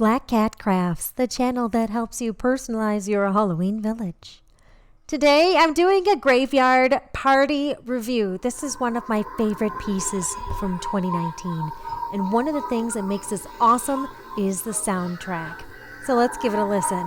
Black Cat Crafts, the channel that helps you personalize your Halloween village. Today I'm doing a graveyard party review. This is one of my favorite pieces from 2019. And one of the things that makes this awesome is the soundtrack. So let's give it a listen.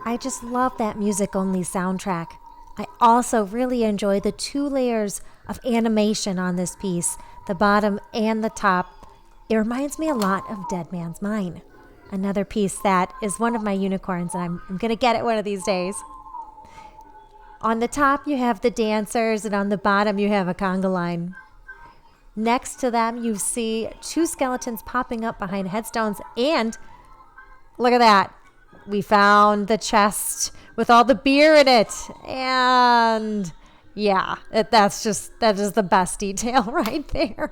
I just love that music-only soundtrack. I also really enjoy the 2 layers of animation on this piece, the bottom and the top. It reminds me a lot of Dead Man's Mine, another piece that is one of my unicorns, and I'm going to get it one of these days. On the top, you have the dancers, and on the bottom, you have a conga line. Next to them, you see 2 skeletons popping up behind headstones, and look at that. We found the chest with all the beer in it. And yeah, that is the best detail right there.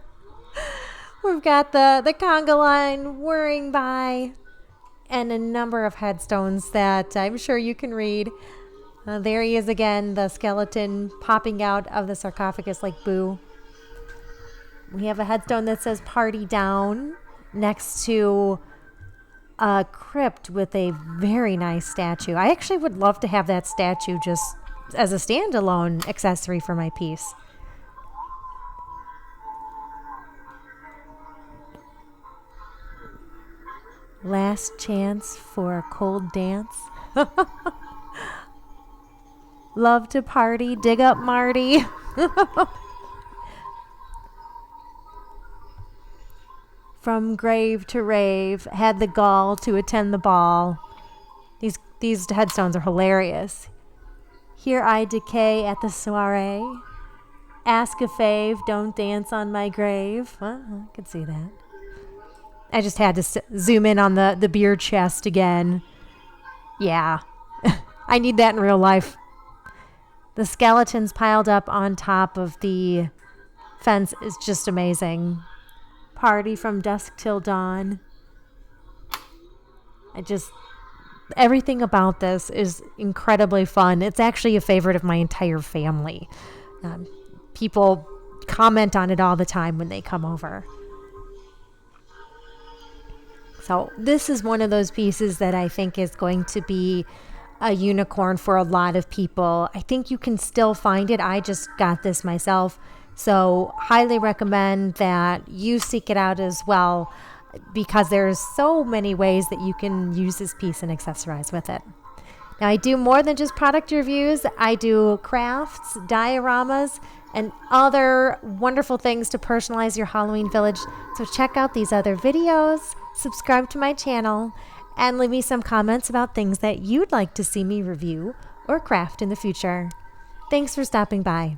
We've got the conga line whirring by and a number of headstones that I'm sure you can read. There he is again, the skeleton popping out of the sarcophagus like Boo. We have a headstone that says party down next to a crypt with a very nice statue. I actually would love to have that statue just as a standalone accessory for my piece. Last chance for a cold dance. Love to party, dig up Marty. From grave to rave, had the gall to attend the ball. These headstones are hilarious. Here I decay at the soiree. Ask a fave, don't dance on my grave. Well, I could see that. I just had to zoom in on the beer chest again. Yeah, I need that in real life. The skeletons piled up on top of the fence is just amazing. Party from dusk till dawn. Everything about this is incredibly fun. It's actually a favorite of my entire family. People comment on it all the time when they come over. So this is one of those pieces that I think is going to be a unicorn for a lot of people. I think you can still find it. I just got this myself. So highly recommend that you seek it out as well, because there's so many ways that you can use this piece and accessorize with it. Now I do more than just product reviews. I do crafts, dioramas, and other wonderful things to personalize your Halloween village. So check out these other videos, subscribe to my channel, and leave me some comments about things that you'd like to see me review or craft in the future. Thanks for stopping by.